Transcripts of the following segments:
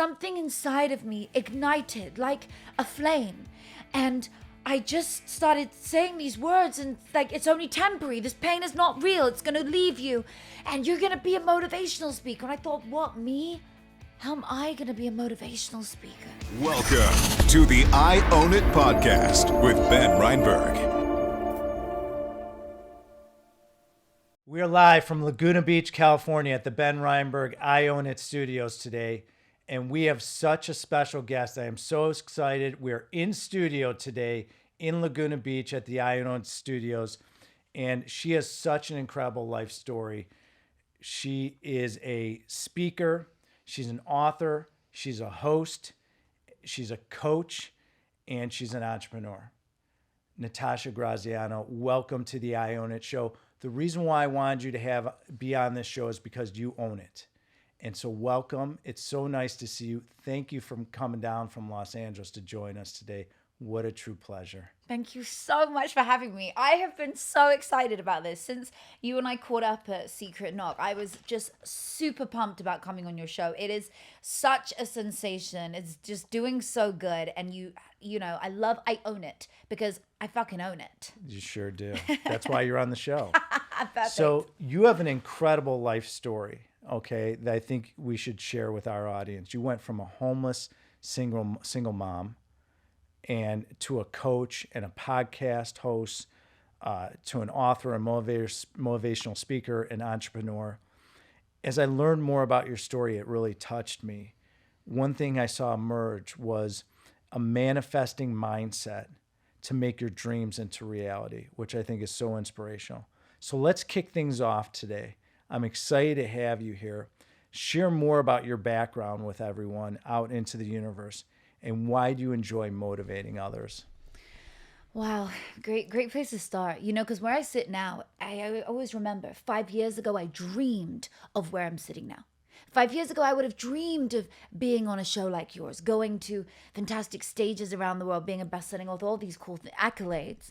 something inside of me ignited like a flame. And I just started saying these words and like, it's only temporary. This pain is not real. It's going to leave you and you're going to be a motivational speaker. And I thought, what, me? How am I going to be a motivational speaker? Welcome to the I Own It podcast with Ben Reinberg. We're live from Laguna Beach, California at the Ben Reinberg I Own It studios today. And we have such a special guest. I am so excited. We're in studio today in Laguna Beach at the I Own It studios. And she has such an incredible life story. She is a speaker. She's an author. She's a host. She's a coach. And she's an entrepreneur. Natasha Graziano, welcome to the I Own It show. The reason why I wanted you to be on this show is because you own it. And so welcome. It's so nice to see you. Thank you for coming down from Los Angeles to join us today. What a true pleasure. Thank you so much for having me. I have been so excited about this since you and I caught up at Secret Knock. I was just super pumped about coming on your show. It is such a sensation. It's just doing so good. And you know, I own it because I fucking own it. You sure do. That's why you're on the show. Perfect. So you have an incredible life story, okay, that I think we should share with our audience. You went from a homeless single mom and to a coach and a podcast host, to an author, a motivational speaker, an entrepreneur. As I learned more about your story, it really touched me. One thing I saw emerge was a manifesting mindset to make your dreams into reality, which I think is so inspirational. So let's kick things off today. I'm excited to have you here. Share more about your background with everyone out into the universe. And why do you enjoy motivating others? Wow, great place to start. You know, because where I sit now, I always remember 5 years ago, I dreamed of where I'm sitting now. 5 years ago, I would have dreamed of being on a show like yours, going to fantastic stages around the world, being a best-selling author, all these cool accolades.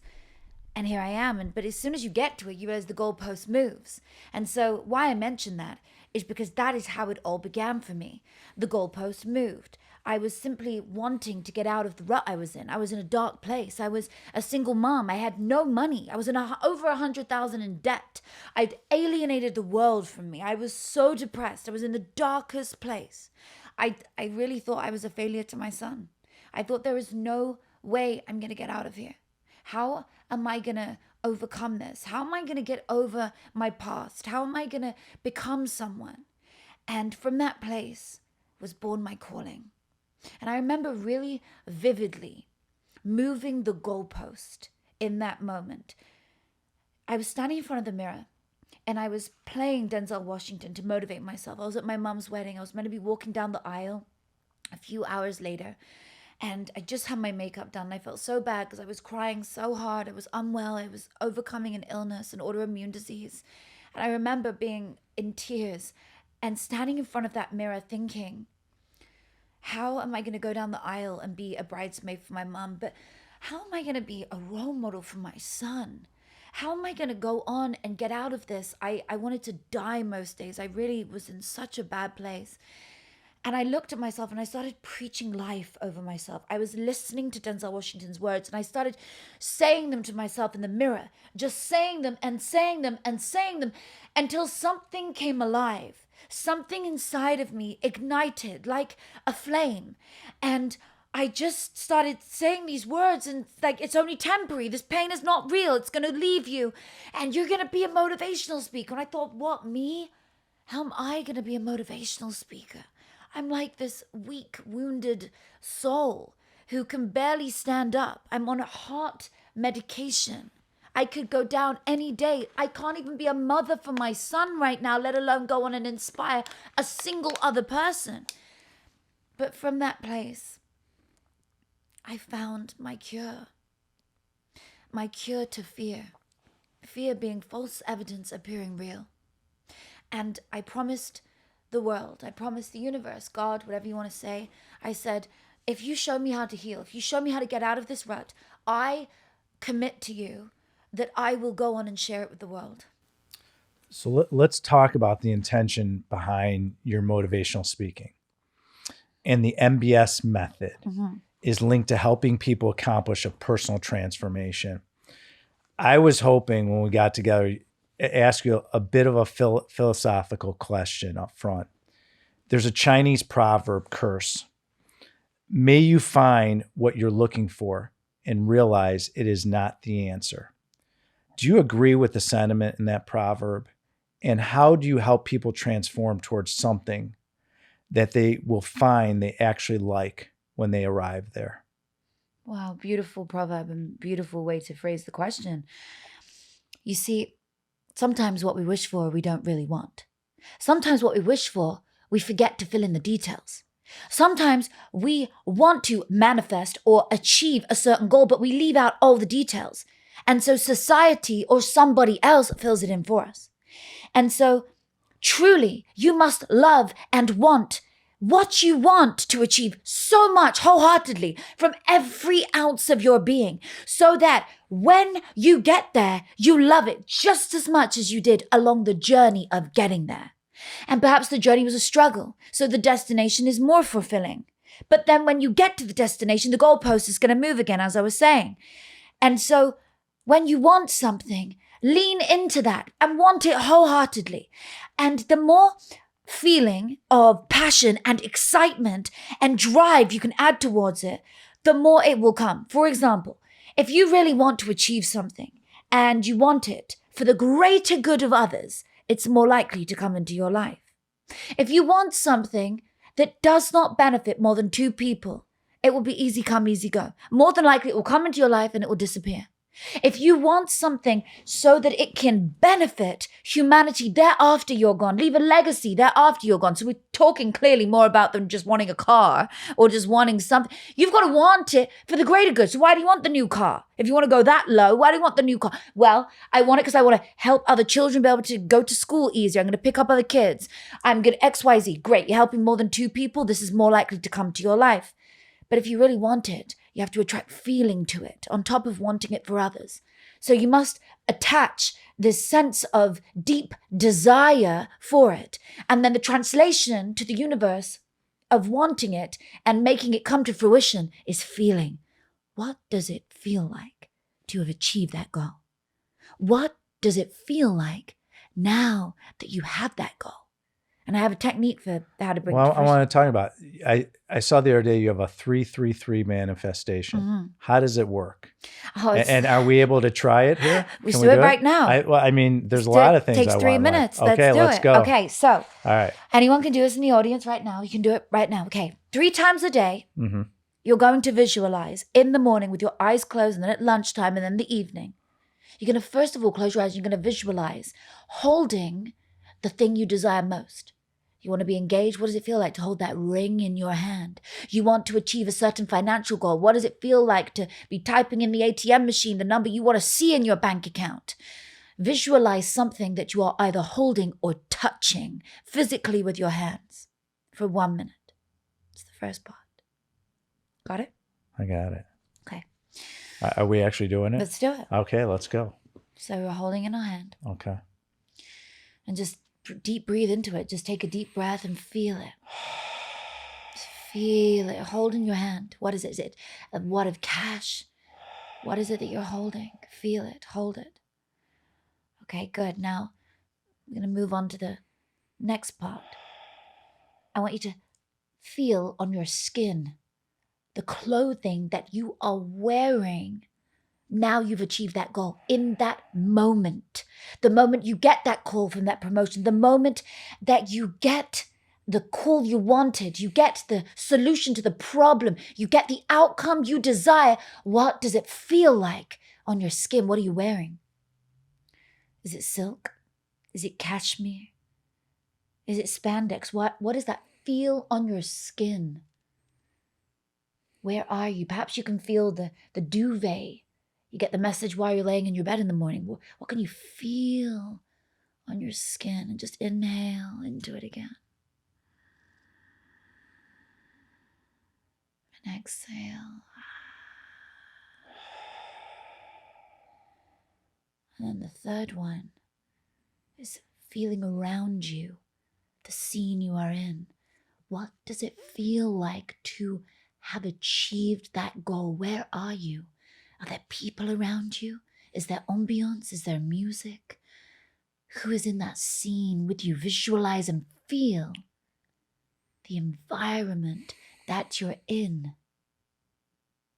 And here I am. But as soon as you get to it, you realize the goalpost moves. And so why I mention that is because that is how it all began for me. The goalpost moved. I was simply wanting to get out of the rut I was in. I was in a dark place. I was a single mom. I had no money. I was in over 100,000 in debt. I'd alienated the world from me. I was so depressed. I was in the darkest place. I really thought I was a failure to my son. I thought there is no way I'm going to get out of here. How am I going to overcome this? How am I going to get over my past? How am I going to become someone? And from that place was born my calling. And I remember really vividly moving the goalpost in that moment. I was standing in front of the mirror and I was playing Denzel Washington to motivate myself. I was at my mom's wedding. I was meant to be walking down the aisle a few hours later. And I just had my makeup done. I felt so bad because I was crying so hard. I was unwell. I was overcoming an illness, an autoimmune disease. And I remember being in tears and standing in front of that mirror thinking, how am I going to go down the aisle and be a bridesmaid for my mom? But how am I going to be a role model for my son? How am I going to go on and get out of this? I wanted to die most days. I really was in such a bad place. And I looked at myself and I started preaching life over myself. I was listening to Denzel Washington's words and I started saying them to myself in the mirror, just saying them and saying them and saying them until something came alive. Something inside of me ignited like a flame. And I just started saying these words and like, it's only temporary. This pain is not real. It's going to leave you and you're going to be a motivational speaker. And I thought, what, me? How am I going to be a motivational speaker? I'm like this weak, wounded soul who can barely stand up. I'm on a heart medication. I could go down any day. I can't even be a mother for my son right now, let alone go on and inspire a single other person. But from that place, I found my cure to fear. Fear being false evidence appearing real. And I promised the world, I promised the universe, God, whatever you want to say, I said, if you show me how to heal, if you show me how to get out of this rut, I commit to you that I will go on and share it with the world. So let's talk about the intention behind your motivational speaking. and the MBS method is linked to helping people accomplish a personal transformation. I was hoping when we got together, ask you a bit of a philosophical question up front. There's a Chinese proverb curse. May you find what you're looking for and realize it is not the answer. Do you agree with the sentiment in that proverb? And how do you help people transform towards something that they will find they actually like when they arrive there? Wow, beautiful proverb and beautiful way to phrase the question. You see, sometimes what we wish for, we don't really want. Sometimes what we wish for, we forget to fill in the details. Sometimes we want to manifest or achieve a certain goal, but we leave out all the details. And so society or somebody else fills it in for us. And so truly, you must love and want what you want to achieve so much wholeheartedly from every ounce of your being, so that when you get there, you love it just as much as you did along the journey of getting there. And perhaps the journey was a struggle, so the destination is more fulfilling. But then when you get to the destination, the goalpost is going to move again, as I was saying. And so when you want something, lean into that and want it wholeheartedly. And the more feeling of passion and excitement and drive you can add towards it, the more it will come. For example, if you really want to achieve something and you want it for the greater good of others, it's more likely to come into your life. If you want something that does not benefit more than 2 people, it will be easy come, easy go. More than likely, it will come into your life and it will disappear. If you want something so that it can benefit humanity thereafter you're gone, leave a legacy thereafter you're gone. So we're talking clearly more about than just wanting a car or just wanting something. You've got to want it for the greater good. So why do you want the new car? If you want to go that low, why do you want the new car? Well, I want it because I want to help other children be able to go to school easier. I'm going to pick up other kids. I'm good XYZ. Great. You're helping more than 2 people. This is more likely to come to your life. But if you really want it, you have to attract feeling to it on top of wanting it for others. So you must attach this sense of deep desire for it. And then the translation to the universe of wanting it and making it come to fruition is feeling. What does it feel like to have achieved that goal? What does it feel like now that you have that goal? And I have a technique for how to bring it to Well, I fruition. want to talk about, I saw the other day you have a 3-3-3 manifestation. How does it work? Oh, it's- And are we able to try it here? We Can do it do right now. I mean, there's a lot of things Takes I 3 want in life. minutes. Okay, let's do it. go. Okay, so All right. anyone can do this in the audience right now. You can do it right now. Okay, 3 times a day, you're going to visualize in the morning with your eyes closed, and then at lunchtime, and then the evening. You're going to first of all close your eyes. You're going to visualize holding the thing you desire most. You want to be engaged? What does it feel like to hold that ring in your hand? You want to achieve a certain financial goal. What does it feel like to be typing in the ATM machine the number you want to see in your bank account? Visualize something that you are either holding or touching physically with your hands for 1 minute. It's the first part. Got it? I got it. Okay. Are we actually doing it? Let's do it. Okay, let's go. So we're holding in our hand Okay. and just deep breathe into it. Just take a deep breath and feel it. Just feel it. Hold in your hand. What is it? Is it a wad of cash? What is it that you're holding? Feel it. Hold it. Okay, good. Now I'm going to move on to the next part. I want you to feel on your skin the clothing that you are wearing. Now you've achieved that goal in that moment. The moment you get that call from that promotion, the moment that you get the call you wanted, you get the solution to the problem, you get the outcome you desire. What does it feel like on your skin? What are you wearing? Is it silk? Is it cashmere? Is it spandex? What does that feel on your skin? Where are you? Perhaps you can feel the duvet. You get the message while you're laying in your bed in the morning. What can you feel on your skin? And just inhale into it again. And exhale. And then the third one is feeling around you, the scene you are in. What does it feel like to have achieved that goal? Where are you? Are there people around you? Is there ambiance? Is there music? Who is in that scene with you? Visualize and feel the environment that you're in.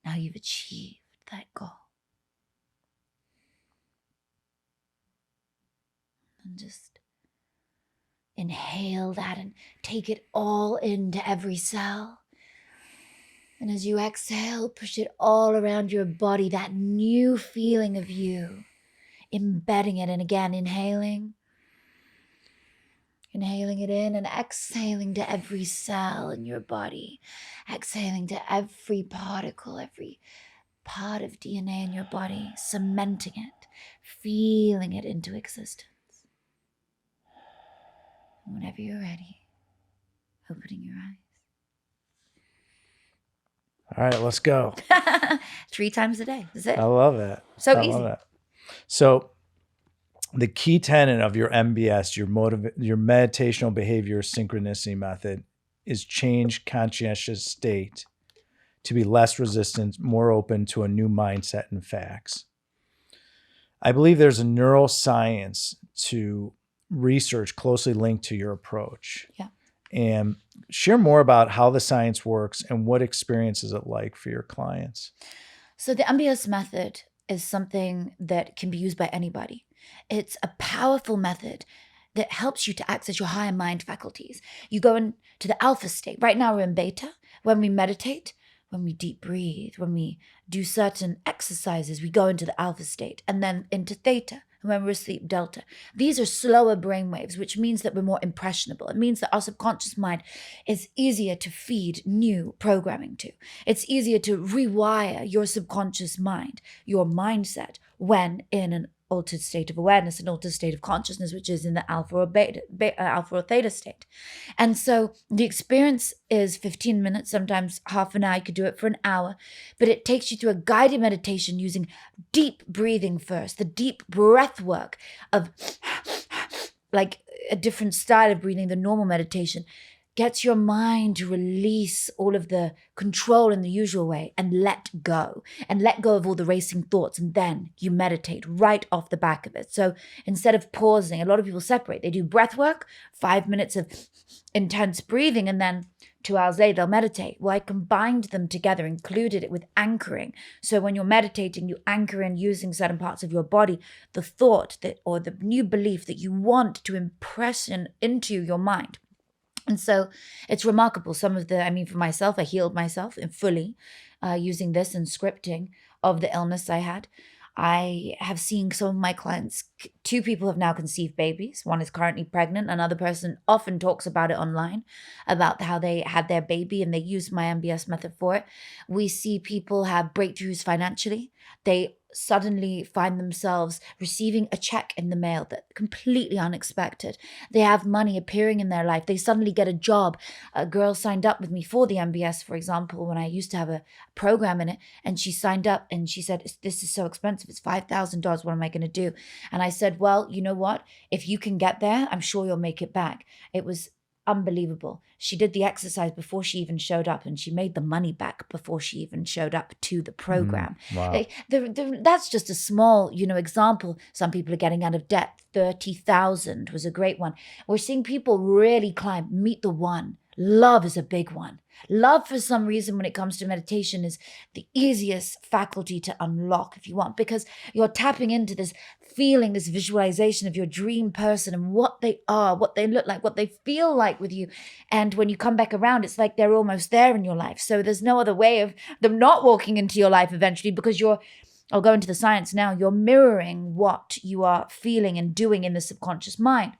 Now you've achieved that goal. And just inhale that and take it all into every cell. And as you exhale, push it all around your body, that new feeling of you, embedding it. And again, inhaling it in and exhaling to every cell in your body, exhaling to every particle, every part of DNA in your body, cementing it, feeling it into existence. And whenever you're ready, opening your eyes. All right, let's go. 3 times a day. That's it. I love it. So I easy. love it. So the key tenet of your MBS, your meditational behavior synchronicity method, is change conscientious state to be less resistant, more open to a new mindset and facts. I believe there's a neuroscience to research closely linked to your approach. Yeah. And share more about how the science works and what experience is it like for your clients. So the MBS method is something that can be used by anybody. It's a powerful method that helps you to access your higher mind faculties. You go into the alpha state. Right now we're in beta. When we meditate, when we deep breathe, when we do certain exercises, we go into the alpha state and then into theta. And when we're asleep, delta. These are slower brainwaves, which means that we're more impressionable. It means that our subconscious mind is easier to feed new programming to. It's easier to rewire your subconscious mind, your mindset, when in an altered state of awareness, an altered state of consciousness, which is in the alpha or theta state. And so the experience is 15 minutes, sometimes half an hour. You could do it for an hour, but it takes you through a guided meditation using deep breathing first, the deep breath work of like a different style of breathing, the normal meditation. Gets your mind to release all of the control in the usual way and let go of all the racing thoughts. And then you meditate right off the back of it. So instead of pausing, a lot of people separate. They do breath work, 5 minutes of intense breathing, and then 2 hours later, they'll meditate. Well, I combined them together, included it with anchoring. So when you're meditating, you anchor in using certain parts of your body, the thought that, or the new belief that you want to impress into your mind. And so it's remarkable. For myself, I healed myself fully using this and scripting of the illness I had. I have seen some of my clients, 2 people have now conceived babies. One is currently pregnant. Another person often talks about it online, about how they had their baby and they used my MBS method for it. We see people have breakthroughs financially. They suddenly find themselves receiving a check in the mail that completely unexpected. They have money appearing in their life. They suddenly get a job. A girl signed up with me for the MBS, for example, when I used to have a program in it, and she signed up and she said, "This is so expensive. It's $5,000. What am I going to do?" And I said, "Well, you know what? If you can get there, I'm sure you'll make it back." It was unbelievable. She did the exercise before she even showed up, and she made the money back before she even showed up to the program. Wow. That's just a small, example. Some people are getting out of debt. 30,000 was a great one. We're seeing people really climb, meet the one. Love is a big one. Love, for some reason, when it comes to meditation, is the easiest faculty to unlock, if you want, because you're tapping into this feeling, this visualization of your dream person and what they are, what they look like, what they feel like with you. And when you come back around, it's like they're almost there in your life. So there's no other way of them not walking into your life eventually, because I'll go into the science now, you're mirroring what you are feeling and doing in the subconscious mind.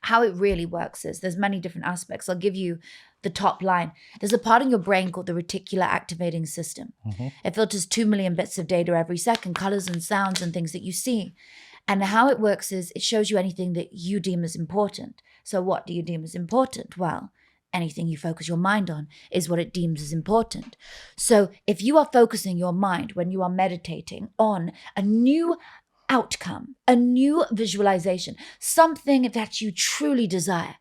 How it really works is there's many different aspects. I'll give you the top line. There's a part in your brain called the reticular activating system. Mm-hmm. It filters 2 million bits of data every second, colors and sounds and things that you see. And how it works is it shows you anything that you deem as important. So what do you deem as important? Well, anything you focus your mind on is what it deems as important. So if you are focusing your mind when you are meditating on a new outcome, a new visualization, something that you truly desire,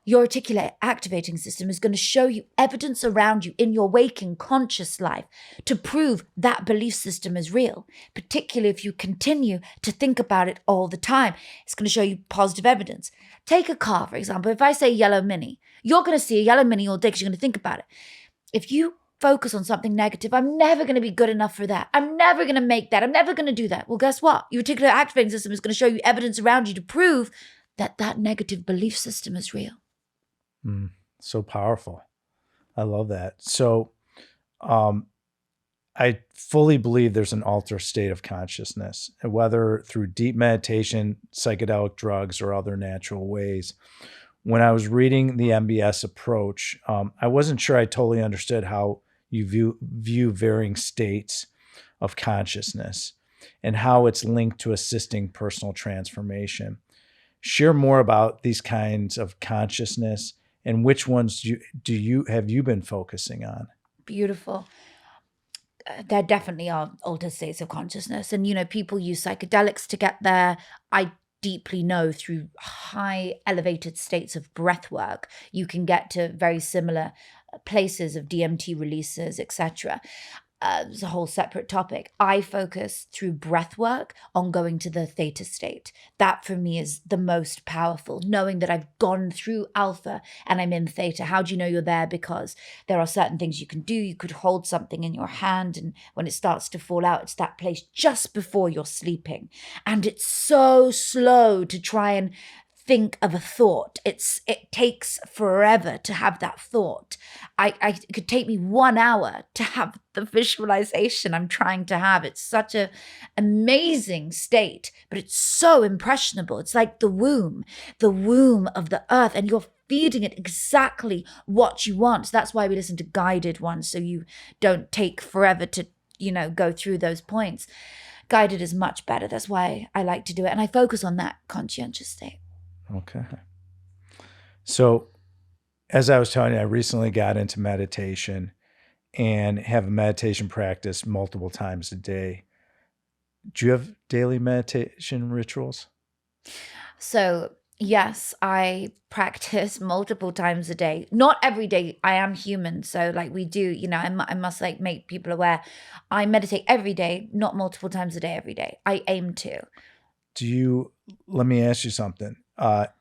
Your reticular activating system is going to show you evidence around you in your waking conscious life to prove that belief system is real, particularly if you continue to think about it all the time. It's going to show you positive evidence. Take a car, for example. If I say yellow Mini, you're going to see a yellow Mini all day because you're going to think about it. If you focus on something negative, I'm never going to be good enough for that. I'm never going to make that. I'm never going to do that. Well, guess what? Your reticular activating system is going to show you evidence around you to prove that that negative belief system is real. So powerful. I love that. So I fully believe there's an altered state of consciousness, whether through deep meditation, psychedelic drugs, or other natural ways. When I was reading the MBS approach, I wasn't sure I totally understood how you view varying states of consciousness and how it's linked to assisting personal transformation. Share more about these kinds of consciousness and which ones have you been focusing on? Beautiful. There definitely are altered states of consciousness. And, people use psychedelics to get there. I deeply know through high elevated states of breath work, you can get to very similar places of DMT releases, etc. It's a whole separate topic. I focus through breath work on going to the theta state. That for me is the most powerful, knowing that I've gone through alpha and I'm in theta. How do you know you're there? Because there are certain things you can do. You could hold something in your hand, and when it starts to fall out, it's that place just before you're sleeping. And it's so slow to try and think of a thought. It takes forever to have that thought. It could take me 1 hour to have the visualization I'm trying to have. It's such an amazing state, but it's so impressionable. It's like the womb of the earth, and you're feeding it exactly what you want. So that's why we listen to guided ones, so you don't take forever to, go through those points. Guided is much better. That's why I like to do it. And I focus on that conscientious state. Okay. So as I was telling you, I recently got into meditation and have a meditation practice multiple times a day. Do you have daily meditation rituals? So yes, I practice multiple times a day. Not every day. I am human. So we do, I must make people aware. I meditate every day, not multiple times a day every day. I aim to. Let me ask you something.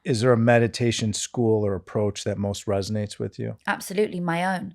Is there a meditation school or approach that most resonates with you? Absolutely, my own.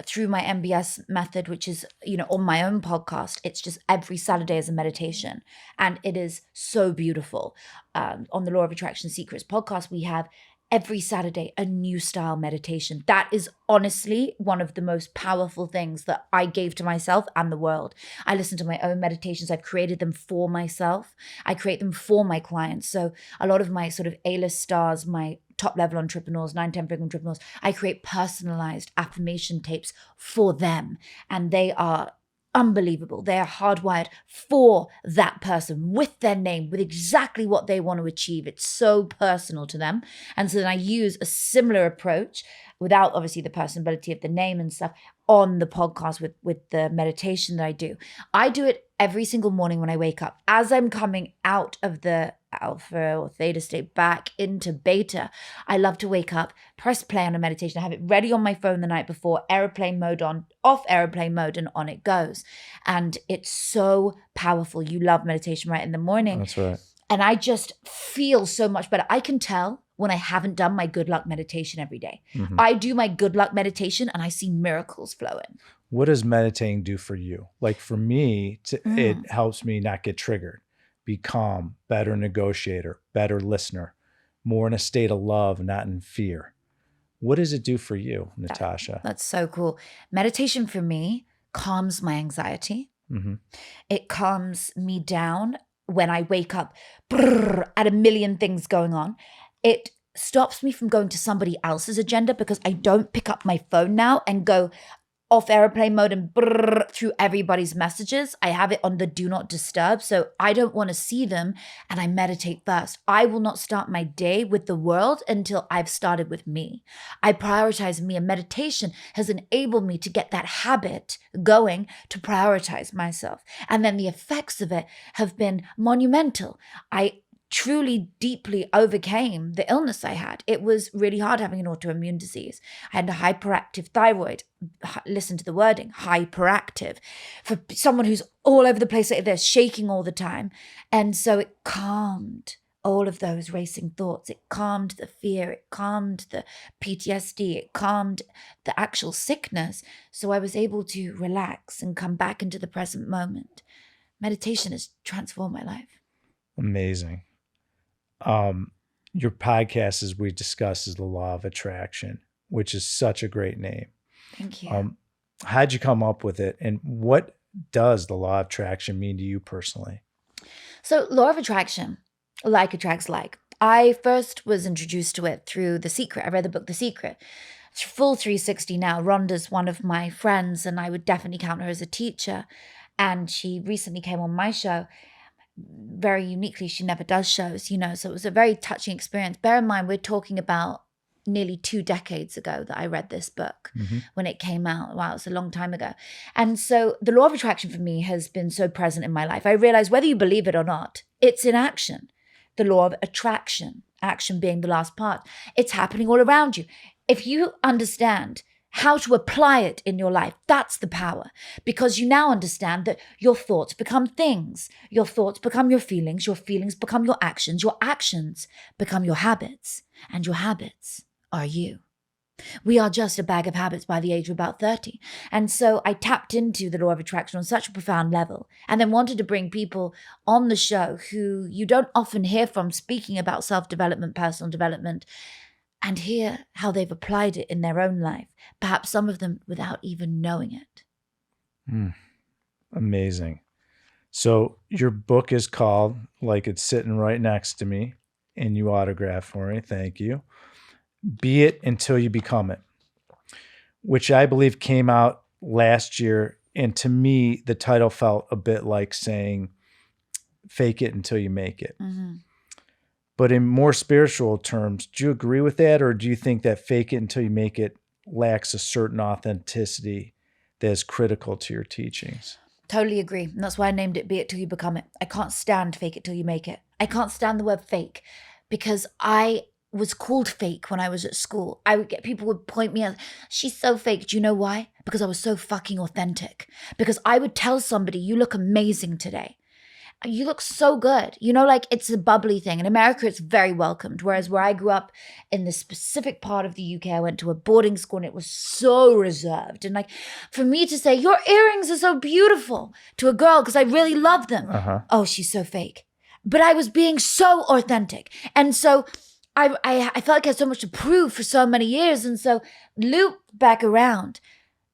Through my MBS method, which is, on my own podcast, it's just every Saturday is a meditation. And it is so beautiful. On the Law of Attraction Secrets podcast, we have every Saturday a new style meditation. That is honestly one of the most powerful things that I gave to myself and the world. I listen to my own meditations. I've created them for myself. I create them for my clients. So a lot of my sort of A-list stars, my top level entrepreneurs, 9-10 entrepreneurs, I create personalized affirmation tapes for them. And they are unbelievable. They are hardwired for that person with their name, with exactly what they want to achieve. It's so personal to them. And so then I use a similar approach without obviously the personability of the name and stuff on the podcast with the meditation that I do. I do it every single morning when I wake up. As I'm coming out of the alpha or theta state back into beta, I love to wake up, press play on a meditation. I have it ready on my phone the night before, airplane mode on, off airplane mode, and on it goes. And it's so powerful. You love meditation right in the morning. That's right. And I just feel so much better. I can tell when I haven't done my good luck meditation every day. Mm-hmm. I do my good luck meditation and I see miracles flowing. What does meditating do for you? Like for me, it helps me not get triggered, be calm, better negotiator, better listener, more in a state of love, not in fear. What does it do for you, Natasha? That's so cool. Meditation for me calms my anxiety. Mm-hmm. It calms me down when I wake up at a million things going on. It stops me from going to somebody else's agenda because I don't pick up my phone now and go off airplane mode and through everybody's messages. I have it on the do not disturb. So I don't want to see them and I meditate first. I will not start my day with the world until I've started with me. I prioritize me, and meditation has enabled me to get that habit going to prioritize myself. And then the effects of it have been monumental. I truly deeply overcame the illness I had. It was really hard having an autoimmune disease. I had a hyperactive thyroid. Listen to the wording, hyperactive. For someone who's all over the place like this, shaking all the time. And so it calmed all of those racing thoughts. It calmed the fear. It calmed the PTSD. It calmed the actual sickness. So I was able to relax and come back into the present moment. Meditation has transformed my life. Amazing. Your podcast, as we discussed, is The Law of Attraction, which is such a great name. Thank you. How'd you come up with it? And what does the law of attraction mean to you personally? So law of attraction, like attracts like. I first was introduced to it through The Secret. I read the book The Secret. It's full 360 now. Rhonda's one of my friends, and I would definitely count her as a teacher. And she recently came on my show. Very uniquely, she never does shows, so it was a very touching experience. Bear in mind, we're talking about nearly 2 decades ago that I read this book when it came out. Wow, it's a long time ago. And so the law of attraction for me has been so present in my life. I realize whether you believe it or not, it's in action. The law of attraction, action being the last part. It's happening all around you. If you understand how to apply it in your life, that's the power. Because you now understand that your thoughts become things. Your thoughts become your feelings become your actions become your habits, and your habits are you. We are just a bag of habits by the age of about 30. And so I tapped into the law of attraction on such a profound level, and then wanted to bring people on the show who you don't often hear from speaking about self-development, personal development, and hear how they've applied it in their own life, perhaps some of them without even knowing it. Amazing. So your book is called, like it's sitting right next to me, and you autographed for me. Thank you. Be It Until You Become It, which I believe came out last year. And to me, the title felt a bit like saying, fake it until you make it. Mm-hmm. But in more spiritual terms, do you agree with that? Or do you think that fake it until you make it lacks a certain authenticity that is critical to your teachings? Totally agree. And that's why I named it Be It Till You Become It. I can't stand fake it till you make it. I can't stand the word fake because I was called fake when I was at school. People would point me out, she's so fake. Do you know why? Because I was so fucking authentic. Because I would tell somebody, you look amazing today. You look so good. Like it's a bubbly thing. In America, it's very welcomed. Whereas where I grew up in this specific part of the UK, I went to a boarding school and it was so reserved. And like for me to say, your earrings are so beautiful to a girl because I really love them. Oh, she's so fake. But I was being so authentic. And so I felt like I had so much to prove for so many years. And so loop back around.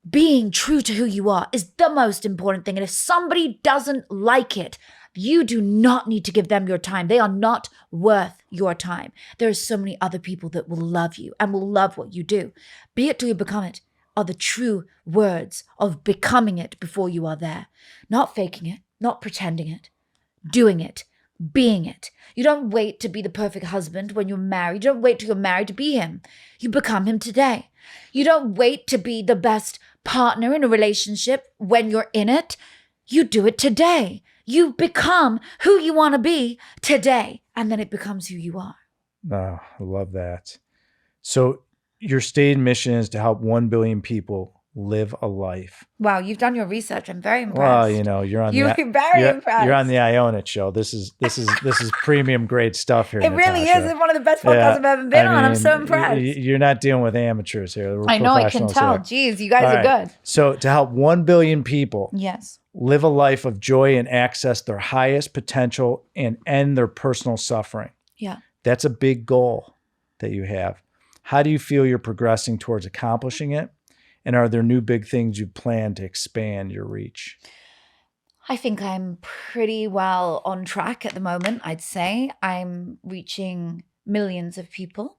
Being true to who you are is the most important thing. And if somebody doesn't like it, you do not need to give them your time. They are not worth your time. There are so many other people that will love you and will love what you do. Be it till you become it are the true words of becoming it before you are there. Not faking it, not pretending it, doing it, being it. You don't wait to be the perfect husband when you're married. You don't wait till you're married to be him. You become him today. You don't wait to be the best partner in a relationship when you're in it. You do it today. You become who you want to be today, and then it becomes who you are. Oh, I love that. So your stated mission is to help 1 billion people live a life. Wow, you've done your research. I'm very impressed. Well, you're on You're very impressed. You're on the Iona show. This is premium grade stuff here. It really is. It's one of the best podcasts I've ever been on. I'm so impressed. You're not dealing with amateurs here. I know, I can tell. Jeez, you guys are good. So to help 1 billion people yes, live a life of joy and access their highest potential and end their personal suffering. Yeah. That's a big goal that you have. How do you feel you're progressing towards accomplishing it? And are there new big things you plan to expand your reach? I think I'm pretty well on track at the moment, I'd say. I'm reaching millions of people.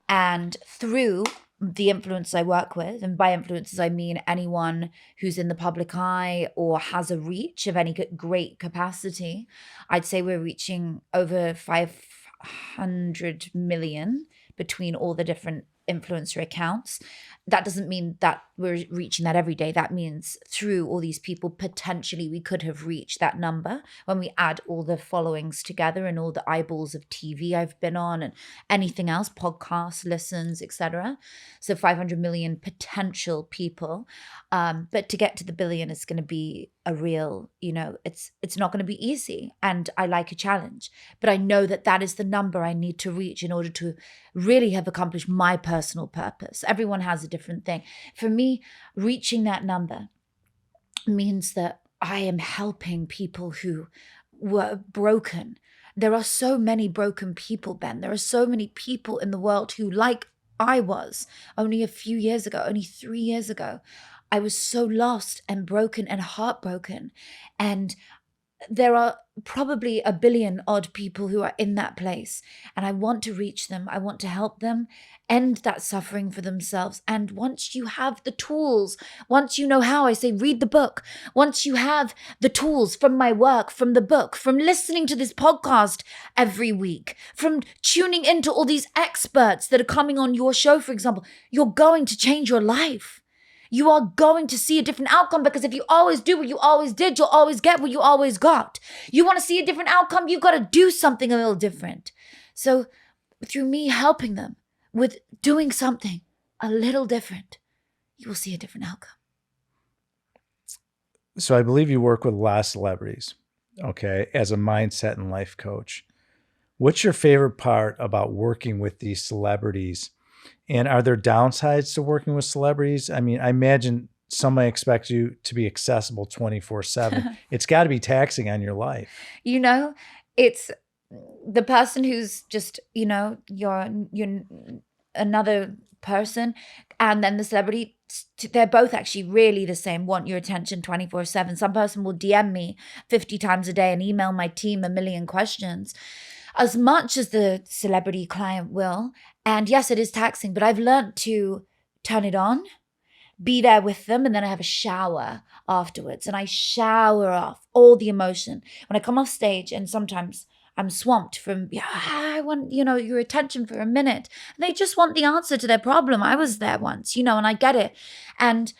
And through the influencers I work with, and by influencers I mean anyone who's in the public eye or has a reach of any great capacity, I'd say we're reaching over 500 million between all the different influencer accounts. that doesn't mean that we're reaching that every day. That means through all these people, potentially we could have reached that number when we add all the followings together and all the eyeballs of TV I've been on and anything else, podcasts, listens, etc. So 500 million potential people. But to get to the billion is going to be a real, it's not going to be easy. And I like a challenge, but I know that that is the number I need to reach in order to really have accomplished my personal purpose. Everyone has a different thing. For me, reaching that number means that I am helping people who were broken. There are so many broken people, Ben. There are so many people in the world who, like I was only a few years ago, only 3 years ago, I was so lost and broken and heartbroken. And there are probably a billion odd people who are in that place. And I want to reach them. I want to help them end that suffering for themselves. And once you have the tools, once you know how, I say, read the book. Once you have the tools from my work, from the book, from listening to this podcast every week, from tuning into all these experts that are coming on your show, for example, you're going to change your life. You are going to see a different outcome, because if you always do what you always did, you'll always get what you always got. You want to see a different outcome, you've got to do something a little different. So through me helping them with doing something a little different, you will see a different outcome. So I believe you work with a lot of celebrities, okay, as a mindset and life coach. What's your favorite part about working with these celebrities? And are there downsides to working with celebrities? I mean, I imagine somebody expects you to be accessible 24/7. It's got to be taxing on your life. It's the person who's just, you're another person, and then the celebrity, they're both actually really the same, want your attention 24/7. Some person will DM me 50 times a day and email my team a million questions, as much as the celebrity client will. And yes, it is taxing, but I've learned to turn it on, be there with them, and then I have a shower afterwards, and I shower off all the emotion. When I come off stage, and sometimes I'm swamped from, I want, your attention for a minute. They just want the answer to their problem. I was there once, and I get it. And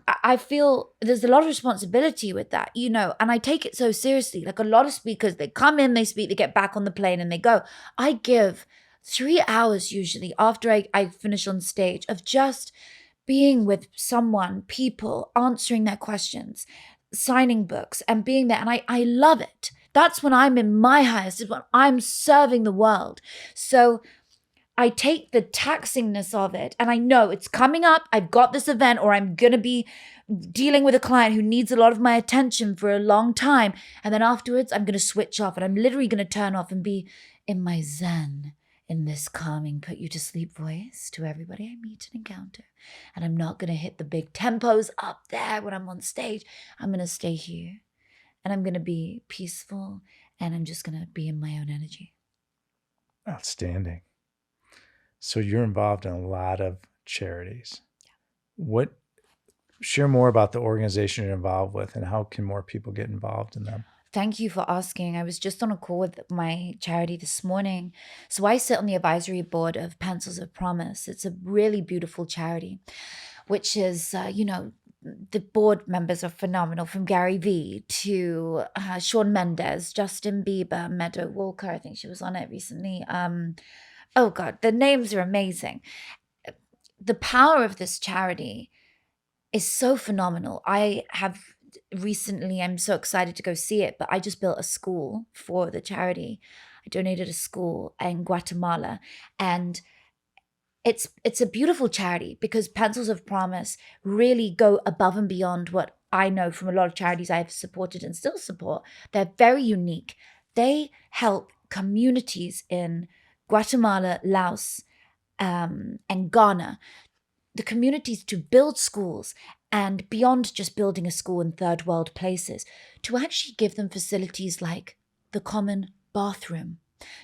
I feel there's a lot of responsibility with that, and I take it so seriously. Like a lot of speakers, they come in, they speak, they get back on the plane and they go. I give 3 hours usually after I finish on stage of just being with someone, people, answering their questions, signing books and being there. And I love it. That's when I'm in my highest, is when I'm serving the world. So I take the taxingness of it, and I know it's coming up. I've got this event, or I'm going to be dealing with a client who needs a lot of my attention for a long time. And then afterwards, I'm going to switch off, and I'm literally going to turn off and be in my zen, in this calming, put you to sleep voice to everybody I meet and encounter. And I'm not going to hit the big tempos up there when I'm on stage. I'm going to stay here, and I'm going to be peaceful, and I'm just going to be in my own energy. Outstanding. So you're involved in a lot of charities. Yeah. Share more about the organization you're involved with, and how can more people get involved in them? Thank you for asking. I was just on a call with my charity this morning. So I sit on the advisory board of Pencils of Promise. It's a really beautiful charity, which is, the board members are phenomenal, from Gary Vee to Shawn Mendes, Justin Bieber, Meadow Walker. I think she was on it recently. Oh God, the names are amazing. The power of this charity is so phenomenal. I have recently, I'm so excited to go see it, but I just built a school for the charity. I donated a school in Guatemala, and it's a beautiful charity because Pencils of Promise really go above and beyond what I know from a lot of charities I've supported and still support. They're very unique. They help communities in Guatemala, Laos, and Ghana, the communities, to build schools, and beyond just building a school in third world places, to actually give them facilities like the common bathroom,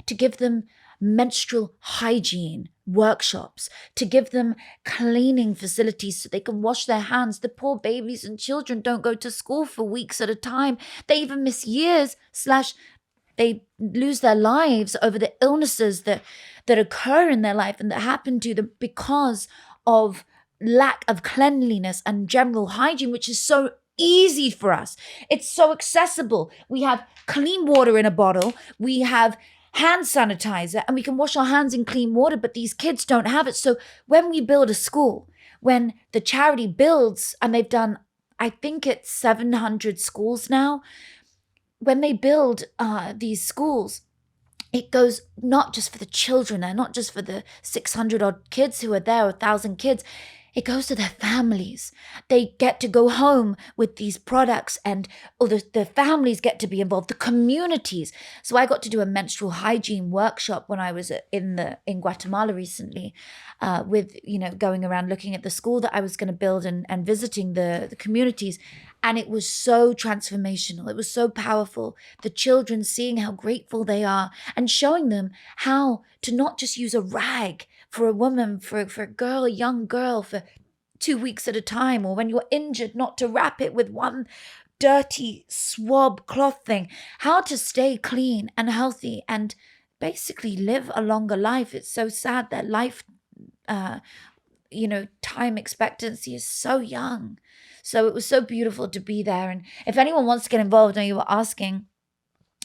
to give them menstrual hygiene workshops, to give them cleaning facilities so they can wash their hands. The poor babies and children don't go to school for weeks at a time. They even miss years / they lose their lives over the illnesses that occur in their life and that happen to them because of lack of cleanliness and general hygiene, which is so easy for us. It's so accessible. We have clean water in a bottle. We have hand sanitizer and we can wash our hands in clean water, but these kids don't have it. So when we build a school, when the charity builds, and they've done, I think it's 700 schools now, when they build these schools, it goes not just for the children and not just for the 600 odd kids who are there, 1,000 kids. It goes to their families. They get to go home with these products, and the families get to be involved, the communities. So I got to do a menstrual hygiene workshop when I was in Guatemala recently, with, going around looking at the school that I was going to build and visiting the communities. And it was so transformational. It was so powerful. The children seeing how grateful they are and showing them how to not just use a rag for a woman, for a girl, a young girl, for 2 weeks at a time, or when you're injured, not to wrap it with one dirty swab cloth thing. How to stay clean and healthy and basically live a longer life. It's so sad that life, time expectancy is so young. So it was so beautiful to be there. And if anyone wants to get involved, and you were asking,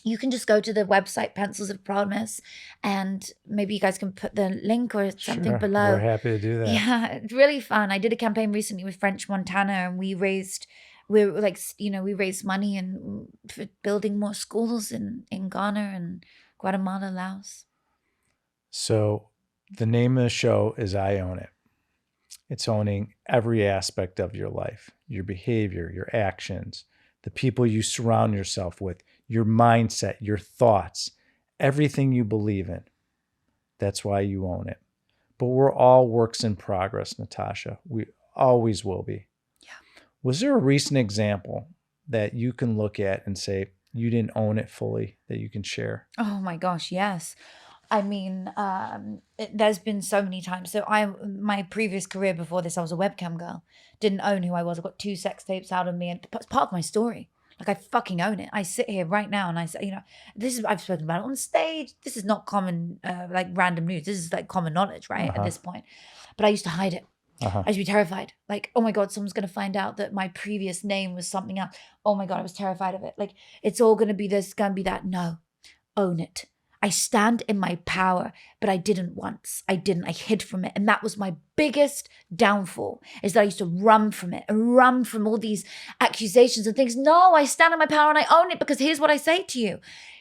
you can just go to the website, Pencils of Promise, and maybe you guys can put the link or something below. We're happy to do that. Yeah, it's really fun. I did a campaign recently with French Montana, and we raised money and for building more schools in Ghana and Guatemala, Laos. So the name of the show is I Own It. It's owning every aspect of your life, your behavior, your actions, the people you surround yourself with, your mindset, your thoughts, everything you believe in. That's why you own it. But we're all works in progress, Natasha. We always will be. Yeah. Was there a recent example that you can look at and say you didn't own it fully that you can share? Oh my gosh, yes. I mean, there's been so many times. So my previous career before this, I was a webcam girl. Didn't own who I was. I got 2 sex tapes out of me, and it's part of my story. Like, I fucking own it. I sit here right now and I say, I've spoken about it on stage. This is not common, like random news. This is like common knowledge, right? At this point. But I used to hide it. I used to be terrified. Like, oh my God, someone's going to find out that my previous name was something else. Oh my God, I was terrified of it. Like, it's all going to be this, going to be that. No, own it. I stand in my power, but I didn't once. I hid from it. And that was my biggest downfall, is that I used to run from it and run from all these accusations and things. No, I stand in my power and I own it, because here's what I say to you.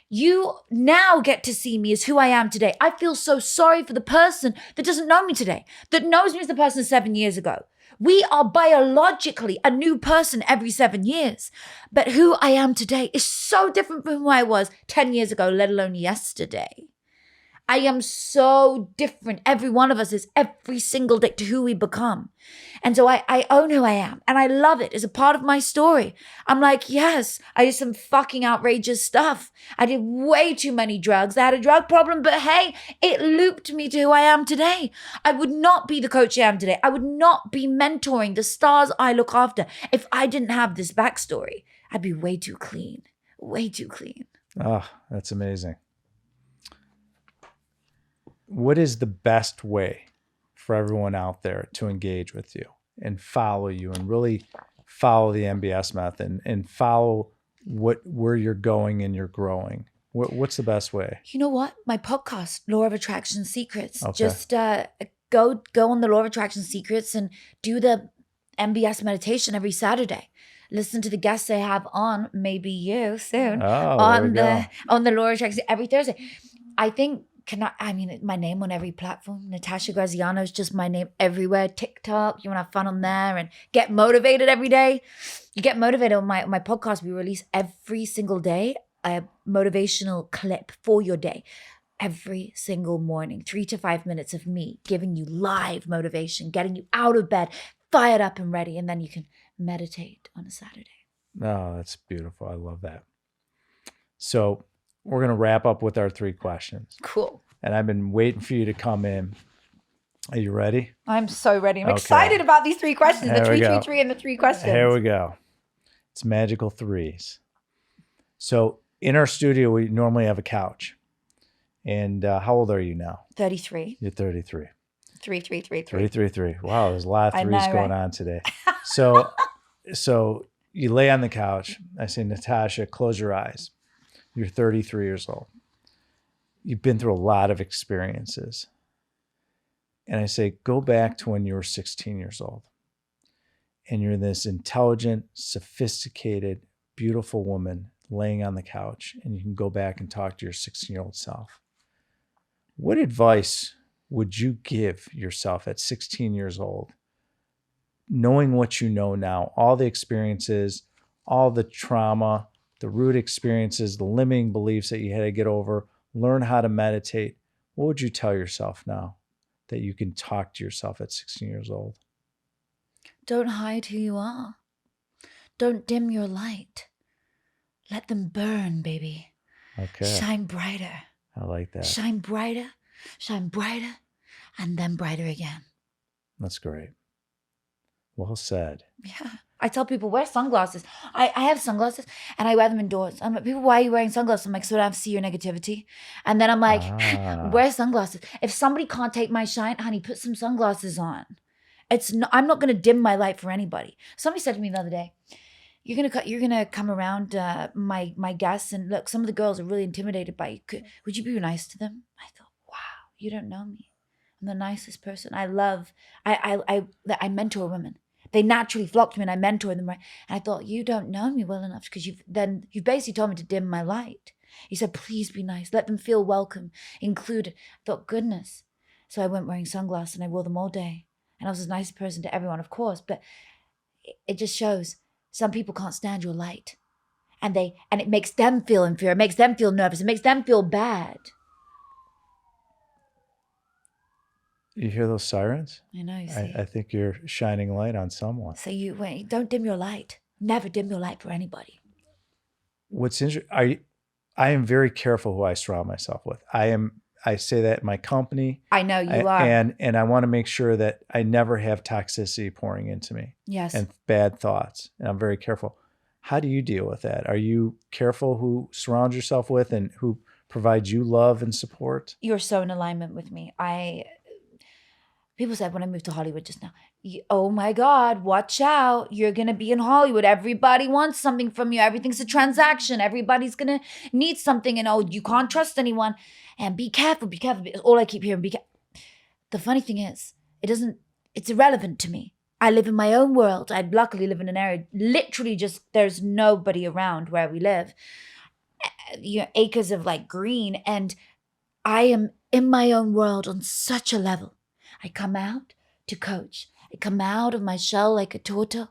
You now get to see me as who I am today. I feel so sorry for the person that doesn't know me today, that knows me as the person 7 years ago. We are biologically a new person every 7 years. But who I am today is so different from who I was 10 years ago, let alone yesterday. I am so different. Every one of us is every single day to who we become. And so I own who I am. And I love it. It's a part of my story. I'm like, yes, I did some fucking outrageous stuff. I did way too many drugs. I had a drug problem, but hey, it looped me to who I am today. I would not be the coach I am today. I would not be mentoring the stars I look after if I didn't have this backstory. I'd be way too clean. Way too clean. Oh, that's amazing. What is the best way for everyone out there to engage with you and follow you and really follow the MBS method and follow where you're going and you're growing? What's the best way? You know what? My podcast, Law of Attraction Secrets. Okay. Just go on the Law of Attraction Secrets and do the MBS meditation every Saturday. Listen to the guests I have on, maybe you soon, on the Law of Attraction every Thursday. I think. My name on every platform. Natasha Graziano is just my name everywhere. TikTok, you want to have fun on there and get motivated every day. You get motivated on my podcast. We release every single day a motivational clip for your day. Every single morning, 3 to 5 minutes of me giving you live motivation, getting you out of bed, fired up and ready. And then you can meditate on a Saturday. Oh, that's beautiful. I love that. So we're going to wrap up with our 3 questions. Cool. And I've been waiting for you to come in. Are you ready? I'm so ready. I'm excited about these 3 questions. The 3 and the 3 questions. Here we go. It's magical 3s. So in our studio, we normally have a couch. And how old are you now? 33. You're 33. 333. 333. Wow, there's a lot of I threes know, going right? on today. So you lay on the couch. I say, Natasha, close your eyes. You're 33 years old. You've been through a lot of experiences. And I say, go back to when you were 16 years old. And you're this intelligent, sophisticated, beautiful woman laying on the couch. And you can go back and talk to your 16-year-old self. What advice would you give yourself at 16 years old, knowing what you know now, all the experiences, all the trauma, the root experiences, the limiting beliefs that you had to get over, learn how to meditate? What would you tell yourself now that you can talk to yourself at 16 years old? Don't hide who you are. Don't dim your light. Let them burn, baby. Okay. Shine brighter. I like that. Shine brighter, and then brighter again. That's great. Well said. Yeah. I tell people, wear sunglasses. I have sunglasses and I wear them indoors. I'm like, people, why are you wearing sunglasses? I'm like, so I don't have to see your negativity. And then I'm like, wear sunglasses. If somebody can't take my shine, honey, put some sunglasses on. I'm not going to dim my light for anybody. Somebody said to me the other day, you're gonna come around my guests, and look, some of the girls are really intimidated by you. Would you be nice to them? I thought, wow, you don't know me. I'm the nicest person. I mentor women. They naturally flock to me, and I mentor them. Right? And I thought, you don't know me well enough because you've basically told me to dim my light. You said, please be nice. Let them feel welcome, included. I thought, goodness. So I went wearing sunglasses, and I wore them all day. And I was a nice person to everyone, of course, but it just shows. Some people can't stand your light, and it makes them feel inferior. It makes them feel nervous. It makes them feel bad. You hear those sirens? I know. You see, I think you're shining light on someone. so don't dim your light. Never dim your light for anybody. What's interesting, I am very careful who I surround myself with. I say that in my company. I know you are. And I want to make sure that I never have toxicity pouring into me. Yes. And bad thoughts. And I'm very careful. How do you deal with that? Are you careful who surround yourself with and who provides you love and support? You're so in alignment with me. People said when I moved to Hollywood just now, oh my God, watch out. You're going to be in Hollywood. Everybody wants something from you. Everything's a transaction. Everybody's going to need something. And you can't trust anyone. And be careful. Because all I keep hearing, The funny thing is, it's irrelevant to me. I live in my own world. I luckily live in an area, literally just, there's nobody around where we live. Acres of like green. And I am in my own world on such a level. I come out to coach. I come out of my shell like a tortoise,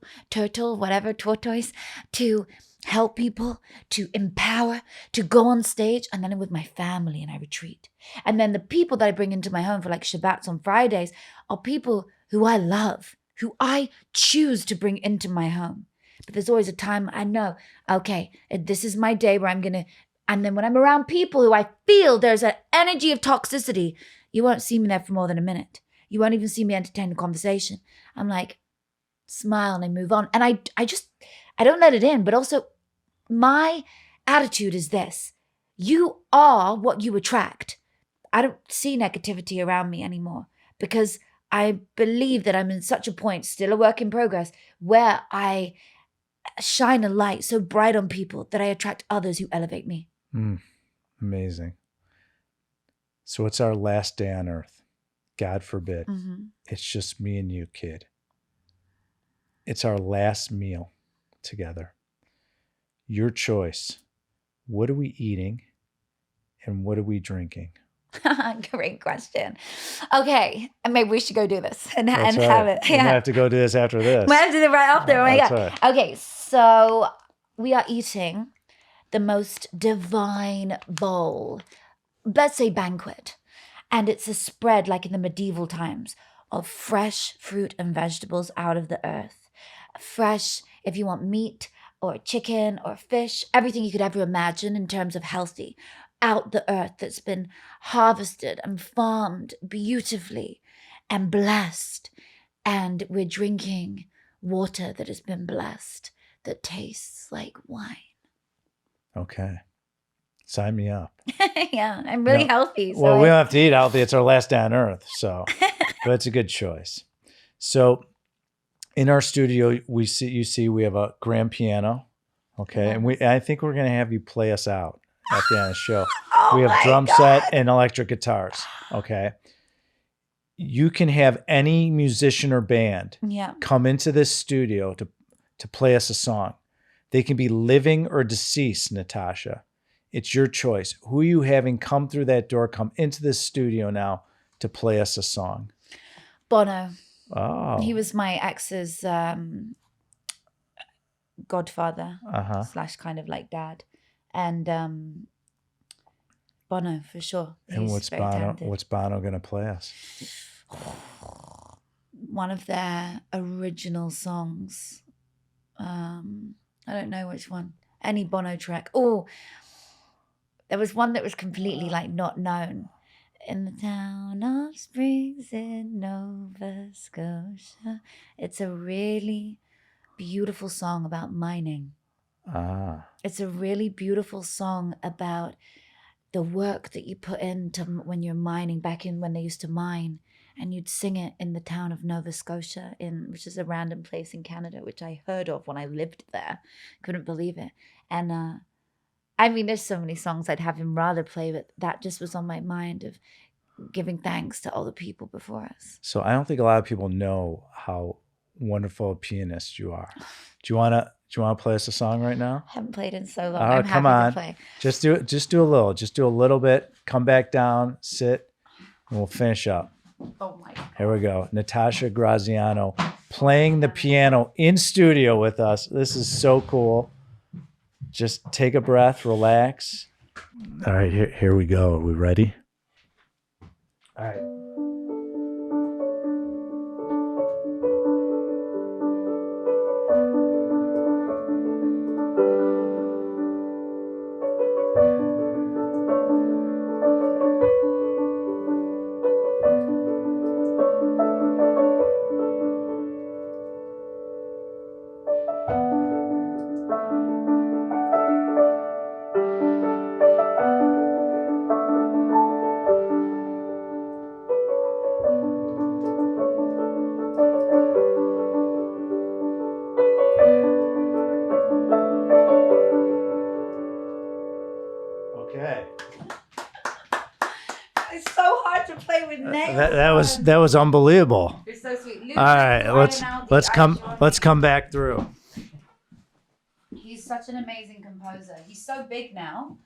to help people, to empower, to go on stage, and then I'm with my family and I retreat. And then the people that I bring into my home for like Shabbats on Fridays are people who I love, who I choose to bring into my home. But there's always a time I know, okay, this is my day where I'm going to, and then when I'm around people who I feel there's an energy of toxicity, you won't see me there for more than a minute. You won't even see me entertain the conversation. I'm like, smile and I move on. And I don't let it in, but also my attitude is this. You are what you attract. I don't see negativity around me anymore because I believe that I'm in such a point, still a work in progress, where I shine a light so bright on people that I attract others who elevate me. Amazing. So it's our last day on earth. God forbid. Mm-hmm. It's just me and you, kid. It's our last meal together. Your choice. What are we eating and what are we drinking? Great question. Okay, and maybe we should go do this and That's right. have it. We're going to have to go do this after this. We have to do it right after. Oh my That's God. right. Okay, so we are eating the most divine bowl, let's say banquet. And it's a spread like in the medieval times of fresh fruit and vegetables out of the earth. Fresh, if you want meat or chicken or fish, everything you could ever imagine in terms of healthy, out the earth that's been harvested and farmed beautifully and blessed. And we're drinking water that has been blessed, that tastes like wine. Okay. Sign me up. Yeah, I'm really healthy. So well, we don't have to eat healthy. It's our last day on earth. So but it's a good choice. So in our studio, we have a grand piano. Okay. And I think we're going to have you play us out at the end of the show. We have drum set and electric guitars. Okay. You can have any musician or band come into this studio to play us a song. They can be living or deceased, Natasha. It's your choice. Who are you having come through that door, come into this studio now to play us a song? Bono. Oh. He was my ex's godfather / kind of like dad. And Bono, for sure. And what's Bono going to play us? One of their original songs. I don't know which one. Any Bono track. Oh, there was one that was completely like not known. In the town of Springs in Nova Scotia. It's a really beautiful song about mining. It's a really beautiful song about the work that you put into when you're mining, back in when they used to mine. And you'd sing it in the town of Nova Scotia, which is a random place in Canada, which I heard of when I lived there. Couldn't believe it. And I mean, there's so many songs I'd have him rather play, but that just was on my mind of giving thanks to all the people before us. So I don't think a lot of people know how wonderful a pianist you are. Do you want to play us a song right now? I haven't played in so long. Oh, I'm come happy on. to play. Just do a little bit. Come back down, sit, and we'll finish up. Oh my God. Here we go. Natasha Graziano playing the piano in studio with us. This is so cool. Just take a breath, relax. All right, here we go. Are we ready? All right. Okay. It's so hard to play with nails. That was unbelievable. You're so sweet. All right, let's come back through. He's such an amazing composer. He's so big now.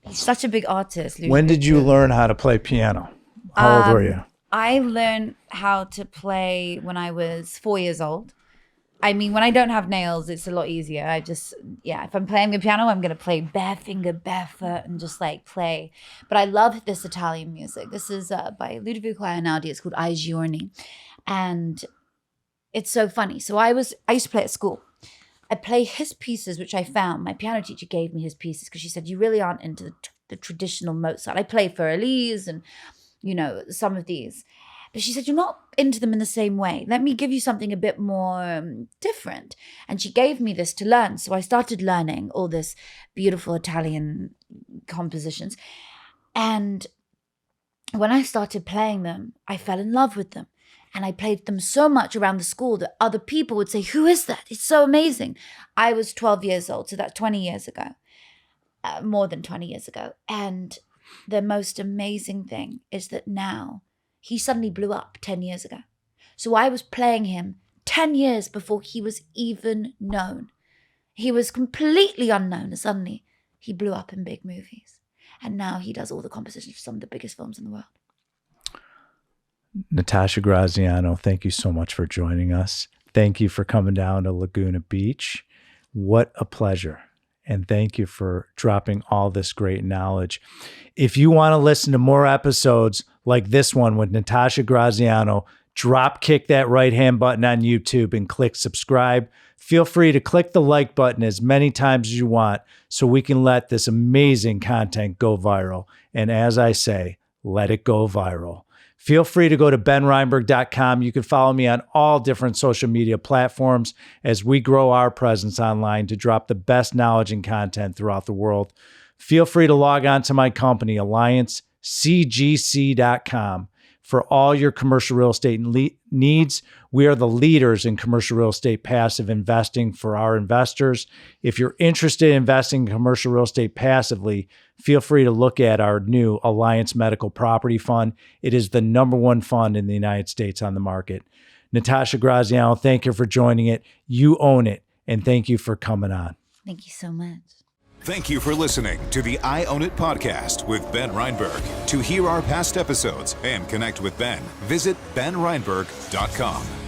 He's such a big artist. When did you learn how to play piano? How old were you? I learned how to play when I was 4 years old. I mean, when I don't have nails, it's a lot easier. If I'm playing the piano, I'm going to play bare finger, bare foot, and just like play. But I love this Italian music. This is by Ludovico Einaudi. It's called I Giorni. And it's so funny. So I used to play at school. I play his pieces, which I found. My piano teacher gave me his pieces because she said, you really aren't into the traditional Mozart. I play for Elise and, some of these. But she said, you're not into them in the same way. Let me give you something a bit more different. And she gave me this to learn. So I started learning all this beautiful Italian compositions. And when I started playing them, I fell in love with them. And I played them so much around the school that other people would say, who is that? It's so amazing. I was 12 years old, so that's 20 years ago, more than 20 years ago. And the most amazing thing is that now he suddenly blew up 10 years ago. So I was playing him 10 years before he was even known. He was completely unknown, and suddenly he blew up in big movies. And now he does all the compositions for some of the biggest films in the world. Natasha Graziano, thank you so much for joining us. Thank you for coming down to Laguna Beach. What a pleasure. And thank you for dropping all this great knowledge. If you want to listen to more episodes like this one with Natasha Graziano, drop kick that right-hand button on YouTube and click subscribe. Feel free to click the like button as many times as you want so we can let this amazing content go viral. And as I say, let it go viral. Feel free to go to benreinberg.com. You can follow me on all different social media platforms as we grow our presence online to drop the best knowledge and content throughout the world. Feel free to log on to my company, AllianceCGC.com, for all your commercial real estate needs. We are the leaders in commercial real estate passive investing for our investors. If you're interested in investing in commercial real estate passively, feel free to look at our new Alliance Medical Property Fund. It is the #1 fund in the United States on the market. Natasha Graziano, thank you for joining it. You own it. And thank you for coming on. Thank you so much. Thank you for listening to the I Own It podcast with Ben Reinberg. To hear our past episodes and connect with Ben, visit benreinberg.com.